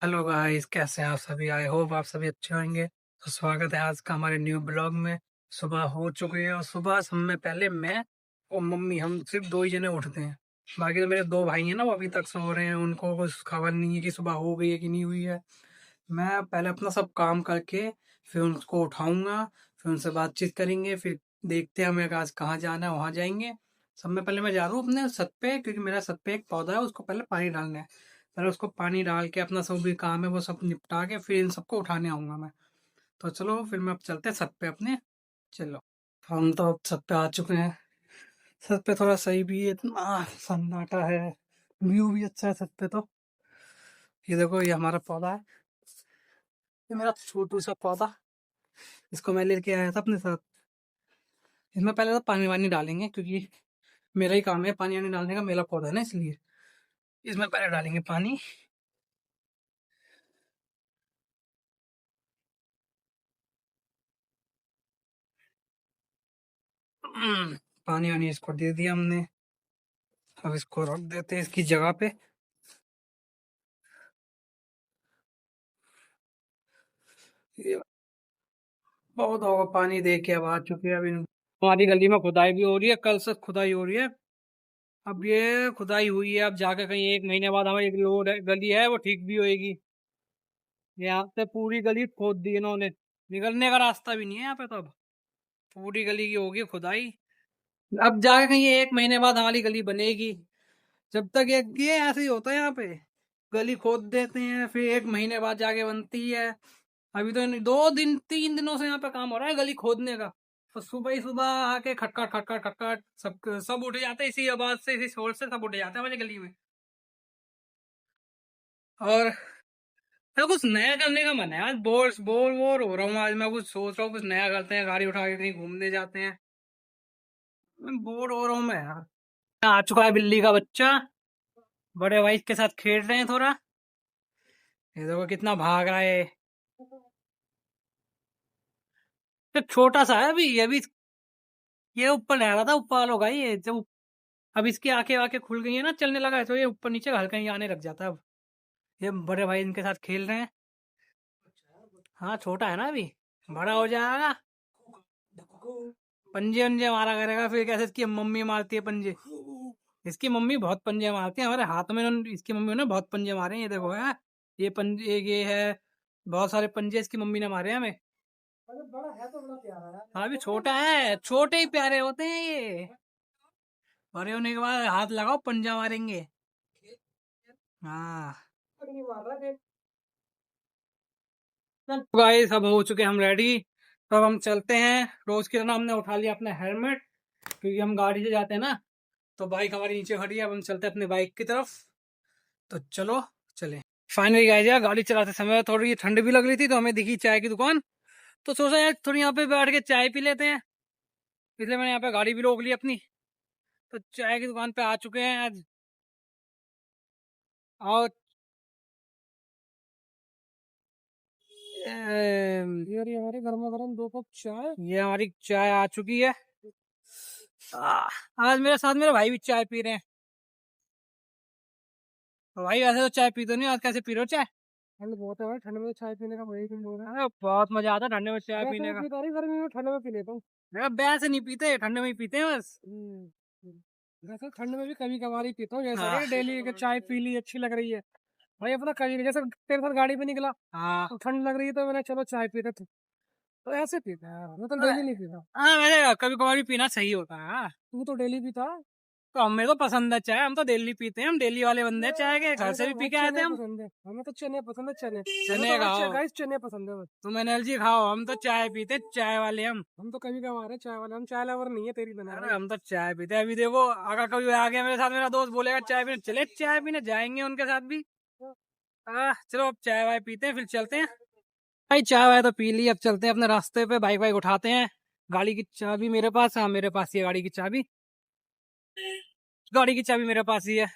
Hello guys, कैसे हैं आप सभी। आई होप आप सभी अच्छे होंगे। तो स्वागत है आज का हमारे न्यू ब्लॉग में। सुबह हो चुकी है और सुबह सब में पहले मैं और मम्मी, हम सिर्फ दो ही जने उठते हैं। बाकी तो मेरे दो भाई हैं ना, वो अभी तक सो रहे हैं। उनको कुछ खबर नहीं है कि सुबह हो गई है कि नहीं हुई है। मैं पहले अपना सब काम करके फिर उनको उठाऊंगा, फिर उनसे बातचीत करेंगे, फिर देखते हैं हमें आज कहाँ जाना है, वहाँ जाएंगे। सब में पहले मैं जा रहा हूँ अपने छत पे, क्योंकि मेरा छत पे एक पौधा है, उसको पहले पानी डालना है। पहले उसको पानी डाल के अपना सब भी काम है वो सब निपटा के फिर इन सबको उठाने आऊंगा मैं। तो चलो फिर मैं अब चलते हैं छत पे अपने। चलो, हम तो अब छत पे आ चुके हैं। छत पे थोड़ा सही भी है, इतना सन्नाटा है, व्यू भी अच्छा है छत पे। तो ये देखो, ये हमारा पौधा है, ये मेरा छोटू सा पौधा। इसको मैं लेके आया था अपने साथ। इसमें पहले तो पानी वानी डालेंगे, क्योंकि मेरा ही काम है पानी वानी डालने का, मेरा पौधा है ना, इसलिए इसमें पहले डालेंगे पानी। पानी वानी इसको दे दिया हमने। अब इसको रख देते हैं इसकी जगह पे। ये पौधों को पानी दे के अब आ चुके हैं। अब हमारी गली में खुदाई भी हो रही है, कल से खुदाई हो रही है। अब ये खुदाई हुई है, अब जाकर कहीं एक महीने बाद हमारी एक गली है वो ठीक भी होएगी। यहाँ से पूरी गली खोद दी इन्होंने, निकलने का रास्ता भी नहीं है यहाँ पे। तो अब पूरी गली की होगी खुदाई। अब जाके कहीं एक महीने बाद हमारी गली बनेगी। जब तक ये ऐसे ही होता है यहाँ पे, गली खोद देते हैं फिर एक महीने बाद जाके बनती है। अभी तो 2 दिन 3 दिनों से यहाँ पे काम हो रहा है गली खोदने का। तो सुबह ही सुबह आके खटखट खटखट खटखट सब सब उठ जाते हैं, इसी आवाज से, इसी शोर से सब उठ जाते हैं हमारी गली में। और मैं कुछ नया करने का मन है आज। बोर बोर बोर हो रहा हूँ आज। मैं कुछ सोच रहा हूँ कुछ नया करते हैं, गाड़ी उठा के कहीं घूमने जाते हैं। मैं बोर हो रहा हूँ मैं यार। आ चुका है बिल्ली का बच्चा, बड़े भाई के साथ खेल रहे हैं थोड़ा। ये देखो कितना भाग रहा है। तो छोटा सा है अभी, ये ऊपर रह रहा था, ऊपर वालों का ही ये। जब अब इसकी आंखें वाखें खुल गई है ना, चलने लगा है, तो ये ऊपर नीचे हल्का ही आने लग जाता है अब। ये बड़े भाई इनके साथ खेल रहे हैं। हाँ, छोटा है ना अभी, बड़ा हो जाएगा। पंजे वंजे मारा करेगा फिर, कैसे इसकी मम्मी मारती है पंजे। इसकी मम्मी बहुत पंजे मारती है हमारे हाथ में। इसकी मम्मी ने बहुत पंजे मारे हैं, ये देखो है। ये पंजे, ये है, बहुत सारे पंजे इसकी मम्मी ने मारे हैं हमें। अरे बड़ा है तो बड़ा प्यारा है। हाँ, अभी छोटा है, छोटे ही प्यारे होते हैं ये। बड़े होने के बाद हाथ लगाओ पंजा मारेंगे। हाँ। गाइस, सब हो चुके हम रेडी। तो अब हम चलते हैं। रोज की तरह हमने उठा लिया अपना हेलमेट, क्योंकि हम गाड़ी से जाते हैं ना। तो बाइक हमारी नीचे खड़ी है, अब हम चलते हैं अपने बाइक की तरफ। तो चलो, चलें। फाइनली गाइस यार, गाड़ी चलाते समय थोड़ी ठंड भी लग रही थी, तो हमें दिखी चाय की दुकान। तो सोचा यार थोड़ी यहाँ पे बैठ के चाय पी लेते हैं, इसलिए मैंने यहाँ पे गाड़ी भी रोक ली अपनी। तो चाय की दुकान पे आ चुके हैं आज। और यार, ये हमारे गर्मा गर्म 2 कप चाय, ये हमारी चाय आ चुकी है। आज मेरे साथ मेरे भाई भी चाय पी रहे हैं। तो भाई वैसे तो चाय पीते नहीं, आज कैसे पी रहे हो चाय? ठंड बहुत है भाई, ठंड में तो चाय पीने का वही दिन हो रहा है। अरे बहुत मजा आता है ठंडे में चाय पीने का। पीता नहीं, गर्मी में ठंड में पी लेता हूँ। वैसे नहीं पीते, ठंडे में ही पीते हैं बस। वैसे ठंड में भी कभी कभार ही पीता हूँ, जैसा कि डेली चाय पी ली अच्छी लग रही है भाई अपना। कभी जैसे तेरे साथ गाड़ी पे निकला, हाँ, तो ठंड लग रही है तो मैंने चलो चाय पीते थे, तो ऐसे पीता है। मैं तो डेली नहीं पीता। हाँ, मैंने कभी कभार भी पीना सही होता है। हाँ। तू तो डेली पीता। तो हमें तो पसंद है चाय, हम तो डेली पीते हैं, हम डेली वाले बंदे हैं चाय के, घर से भी पी के आए थे हम। हमें तो चने पसंद है, चने चने खाओ गाइस, चने पसंद है। तुम एनर्जी खाओ, हम तो चाय पीते, चाय वाले हम तो कभी कभार है चाय वाले, हम चाय लवर नहीं है तेरी बना। अरे हम तो चाय पीते हैं। अभी देखो, अगर कभी आ गया मेरे साथ मेरा दोस्त, बोलेगा चाय पीने, चले चाय पीने जाएंगे उनके साथ भी। चलो अब चाय वाय पीते हैं फिर चलते हैं। भाई चाय वाय तो पी ली, अब चलते हैं अपने रास्ते पे, बाइक वाइक उठाते हैं। गाड़ी की चाबी मेरे पास, हाँ मेरे पास ही है गाड़ी की चाबी। गाड़ी की चाबी मेरे पास ही है।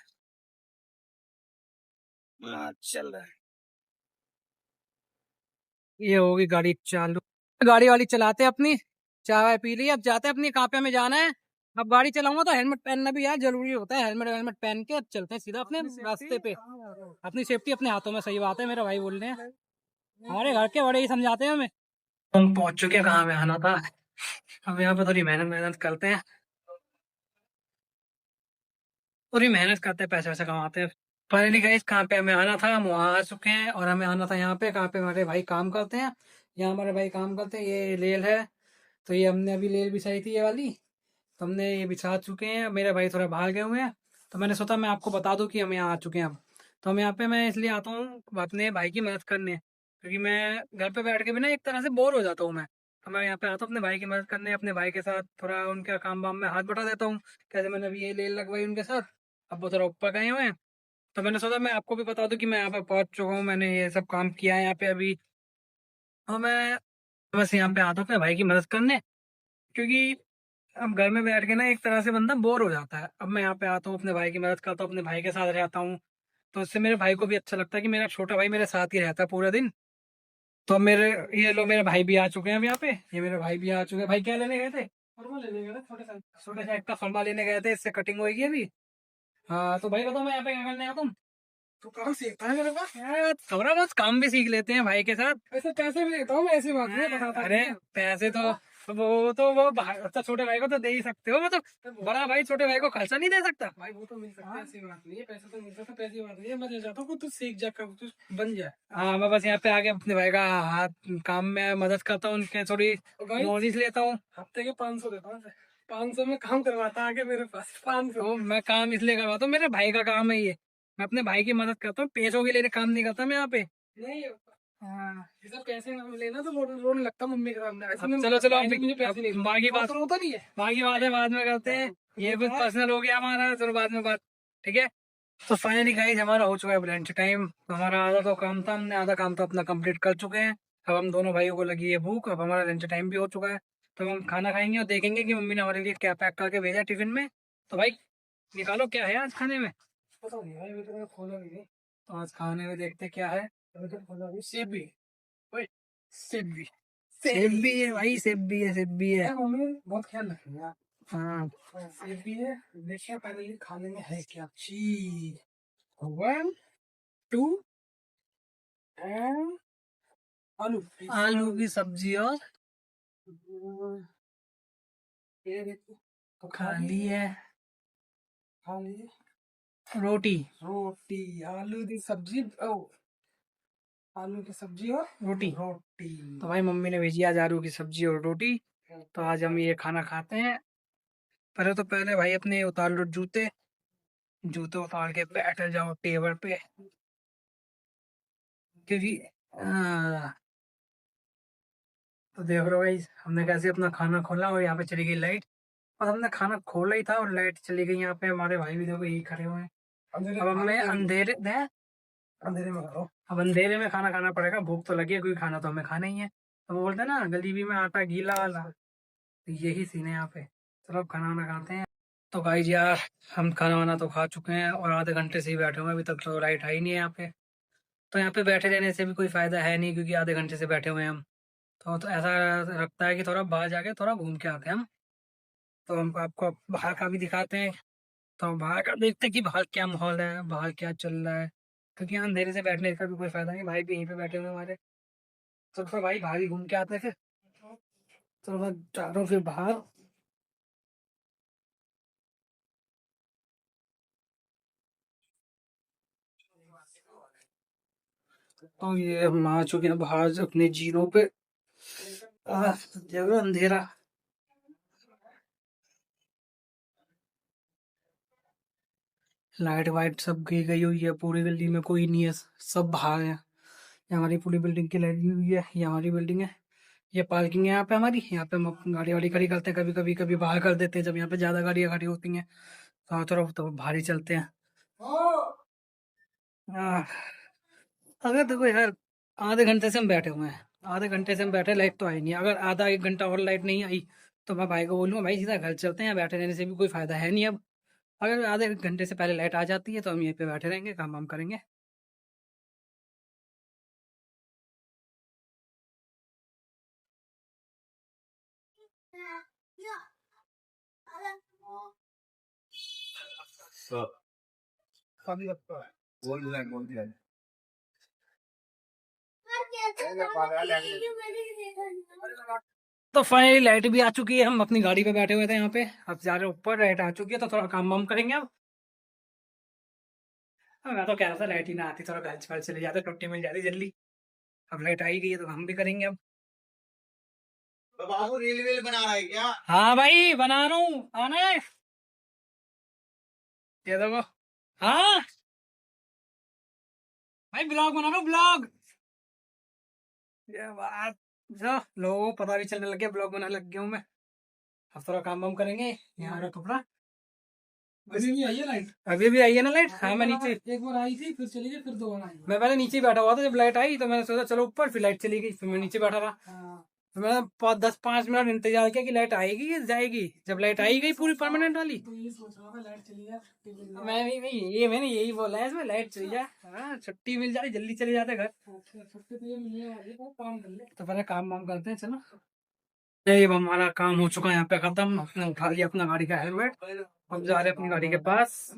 चल रहा है, ये होगी गाड़ी चालू। गाड़ी वाड़ी चलाते हैं अपनी, चाय वाय पी ली, अब जाते हैं अपनी, कहाँ पे हमें जाना है। अब गाड़ी चलाऊंगा तो हेलमेट पहनना भी यार जरूरी होता है। हेलमेट हेलमेट पहन के चलते हैं सीधा अपने रास्ते पे। अपनी सेफ्टी अपने हाथों में, सही बात है, मेरा भाई बोल रहे हैं। हमारे घर के बड़े ही समझाते हैं हमें। हम पहुंच चुके हैं कहाँ में आना था। अब यहाँ पे थोड़ी मेहनत मेहनत करते हैं, पूरी मेहनत करते हैं, पैसे वैसे कमाते हैं। फाइनली गाइस कहाँ पे हमें आना था, हम वहाँ आ चुके हैं। और हमें आना था यहाँ पे, कहाँ पे हमारे भाई काम करते हैं। यहाँ हमारे भाई काम करते हैं, ये लेल है। तो ये हमने अभी लेल बिछाई थी ये वाली, तो हमने ये बिछा चुके हैं। मेरे भाई थोड़ा बाहर गए हुए हैं, तो मैंने सोचा मैं आपको बता दूं कि हम यहाँ आ चुके हैं अब। तो हम यहाँ पे, मैं इसलिए आता हूँ अपने भाई की मदद करने, क्योंकि मैं घर पे बैठ के भी ना एक तरह से बोर हो जाता हूँ मैं। तो मैं यहाँ पे आता हूँ अपने भाई की मदद करने, अपने भाई के साथ थोड़ा उनके काम वाम में हाथ बटा देता हूँ। कैसे मैंने अभी ये लेल लगवाई उनके साथ, अब वो थोड़ा ऊपर गए हुए हैं। तो मैंने सोचा मैं आपको भी बता दूं कि मैं यहाँ पे पहुंच चुका हूँ, मैंने ये सब काम किया है यहाँ पे अभी। और मैं बस यहाँ पे आता हूँ अपने भाई की मदद करने, क्योंकि अब घर में बैठ के ना एक तरह से बंदा बोर हो जाता है। अब मैं यहाँ पे आता हूँ, अपने भाई की मदद करता हूँ, अपने भाई के साथ रहता हूँ। तो उससे मेरे भाई को भी अच्छा लगता है कि मेरा छोटा भाई मेरे साथ ही रहता है पूरे दिन। तो अब मेरे, ये लो मेरे भाई भी आ चुके हैं अब यहाँ पे, ये मेरे भाई भी आ चुके हैं। भाई क्या लेने गए थे? फरमा लेने गए थे, छोटे सा एक का फरमा लेने गए थे, इससे कटिंग होगी अभी। हाँ तो भाई बताओ मैं यहाँ पे क्या करने आया तुम? तू काम सीखता है मेरे पास यार, थोड़ा बहुत काम भी सीख लेते हैं भाई के साथ। ऐसे पैसे भी देता हूँ मैं, ऐसी बात नहीं बताता। अरे पैसे तो वो अच्छा छोटे भाई को तो दे ही सकते हो, मतलब बड़ा भाई छोटे भाई को खर्चा नहीं दे सकता भाई, वो तो मिल सकता है, ऐसी बात नहीं है, पैसे तो मिल सकता है, पैसी बात नहीं है। मैं दे जाता हूँ, तू सीख जा, कब तू बन जाए। हाँ मैं बस यहाँ पे आके अपने भाई का हाथ काम में मदद करता हूँ, उनके थोड़ी नॉलेज लेता हूँ। हफ्ते के 500 देता हूँ, 500 में काम करवाता आके मेरे पास 500। मैं काम इसलिए करवाता हूँ, मेरे भाई का काम है ये, मैं अपने भाई की मदद करता हूँ, पैसों के लिए काम नहीं करता मैं यहाँ पे। नहीं, हाँ जैसे पैसे लेना तो लोन लगता मम्मी के सामने। चलो चलो मुझे पैसे नहीं, बाकी बात होता नहीं है, बाकी बातें बाद में करते हैं, ये कुछ पर्सनल हो गया हमारा, चलो बाद में बात। ठीक है। तो फाइनली गाइस हमारा हो चुका है लंच टाइम। हमारा आधा तो काम था, हमने आधा काम तो अपना कंप्लीट कर चुके हैं। अब हम दोनों भाइयों को लगी है भूख, अब हमारा लंच टाइम भी हो चुका है। तो हम खाना खाएंगे और देखेंगे कि मम्मी ने हमारे लिए क्या पैक करके भेजा टिफिन में। तो भाई निकालो क्या है आज खाने में। पता नहीं भाई, अभी तो मैंने खोला भी नहीं। तो आज खाने में देखते क्या है। अभी तो खोला भी, सेब भी, ओए सेब भी, सेब भी है भाई, सेब भी है, सेब भी है। मम्मी बहुत ख्याल रखेंगे यार। हाँ सेब भी है, देखिए पहले ये खाने में है क्या चीज। 1 2 एंड आलू, आलू की सब्जी और ये देखो तो खाली है, खाली रोटी, रोटी आलू की सब्जी, ओ आलू की सब्जी और रोटी, रोटी। तो भाई मम्मी ने भेजी आज आलू की सब्जी और रोटी। तो आज हम ये खाना खाते हैं। पहले भाई अपने उतार लो जूते, जूते उतार के बैठ जाओ टेबल पे, क्योंकि आ, तो देख लो भाई हमने कैसे अपना खाना खोला और यहाँ पे चली गई लाइट। और हमने खाना खोला ही था और लाइट चली गई। यहाँ पे हमारे भाई भी देखो यही खड़े हुए हैं। अब हमें अंधेरे में, अंधेरे में खाओ, अब अंधेरे में खाना खाना पड़ेगा, भूख तो लगी है, क्योंकि खाना तो हमें खाना ही है। तो वो बोलते हैं ना गरीबी में आटा गीला वाला, तो यही सीन है यहाँ पे। चलो अब खाना वाना खाते हैं। तो भाई यार हम खाना वाना तो खा चुके हैं और आधे घंटे से ही बैठे हुए हैं, अभी तक तो लाइट आई नहीं है यहाँ पे। तो यहाँ पे बैठे रहने से भी कोई फायदा है नहीं, क्योंकि आधे घंटे से बैठे हुए हैं हम। तो ऐसा लगता है कि थोड़ा बाहर जाके थोड़ा घूम के आते हैं हम। तो हम आपको बाहर का भी दिखाते हैं। तो बाहर का देखते हैं कि बाहर क्या माहौल है, बाहर क्या चल रहा है, क्योंकि यहाँ अंधेरे से बैठने का भी कोई फायदा नहीं। भाई भी यहीं पे बैठे हुए हैं हमारे। तो फिर भाई बाहर ही घूम के आते हैं फिर। तो मैं जा रहा हूँ फिर बाहर। तो ये हम आ चुके हैं बाहर अपने जीरो पे। देख रहे हो अंधेरा। लाइट वाइट सब गई हुई है, पूरी गली में कोई नहीं है, सब बाहर है। ये हमारी पूरी बिल्डिंग की लाइट गई हुई है, ये हमारी बिल्डिंग है, ये पार्किंग है यहाँ पे हमारी। यहाँ पे हम अपनी गाड़ी वाड़ी खड़ी करते हैं, कभी कभी कभी बाहर कर देते हैं जब यहाँ पे ज्यादा गाड़ियाँ खड़ी होती हैं। चारों तरफ तो बाहर ही चलते हैं। आह, अगर देखो यार आधे घंटे से हम बैठे हुए हैं, आधे घंटे से हम बैठे, लाइट तो आई नहीं। अगर आधा एक घंटा और लाइट नहीं आई तो मैं भाई को बोलूंगा भाई सीधा घर चलते हैं, बैठे रहने से भी कोई फायदा है नहीं अब। अगर आधे एक घंटे से पहले लाइट आ जाती है तो हम यहीं पे बैठे रहेंगे, काम वाम करेंगे। तो फाइनली लाइट भी आ चुकी है। हम अपनी गाड़ी पे बैठे हुए थे यहाँ पे, अब जा रहे ऊपर। लाइट आ चुकी है तो थोड़ा काम वाम करेंगे अब। मैं तो कह रहा था लाइट ही ना आती, थोड़ा घर पर चले जाते, छुट्टी मिल जाती जल्दी। अब लाइट आई गई है तो हम भी करेंगे अब। तो बाबू रील वील बना रहा है क्या? हाँ भाई बना रहा हूँ, आना है। ये देखो। हाँ भाई ब्लॉग बना रहा हूँ, ब्लॉग। ये बात जो लोगों को पता भी चलने लग गया, ब्लॉग बनाने लग गया हूँ मैं। अब थोड़ा काम वाम करेंगे। यहाँ रहा कपड़ा। अभी भी आई है लाइट? अभी भी आई है ना लाइट? हाँ मैं नीचे, एक बार आई थी, फिर चली गई, फिर दोबारा आई। मैं पहले नीचे ही बैठा हुआ था, जब लाइट आई तो मैंने सोचा चलो ऊपर, फिर लाइट चली गई, फिर मैं नीचे बैठा रहा। हाँ। तो मैंने 10-5 मिनट इंतजार किया कि लाइट आएगी या जाएगी। जब लाइट आई गई पूरी परमानेंट वाली, तो ये सोच रहा था लाइट चली जाए, छुट्टी मिल जाए। मैंने यही बोला है इसमें, लाइट चली जाए, हाँ छुट्टी मिल जाए, जल्दी चले जाते घर। अच्छा, छुट्टी तो ये मिलने वाली है, काम कर ले। तो पहले काम वाम करते हैं, चलो। नहीं अब हमारा काम हो चुका है यहाँ पे खत्म। अपने उठा लिया अपना गाड़ी का हेलमेट, अब जा रहे हैं अपनी गाड़ी के पास।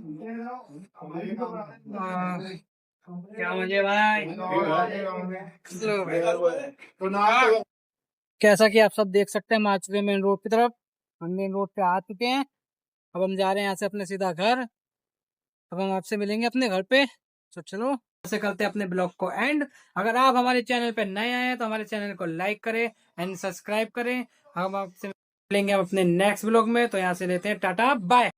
क्या मजे भाई। लो भाई। कैसा कि आप सब देख सकते हैं, हम आ चुके हैं मेन रोड की तरफ। हम मेन रोड पे आ चुके हैं। अब हम जा रहे हैं यहाँ से अपने सीधा घर। अब हम आपसे मिलेंगे अपने घर पे। तो चलो ऐसे करते हैं अपने ब्लॉग को एंड। अगर आप हमारे चैनल पे नए आए हैं तो हमारे चैनल को लाइक करें एंड सब्सक्राइब करें। हम आपसे मिलेंगे अपने नेक्स्ट ब्लॉग में। तो यहाँ से लेते हैं टाटा बाय।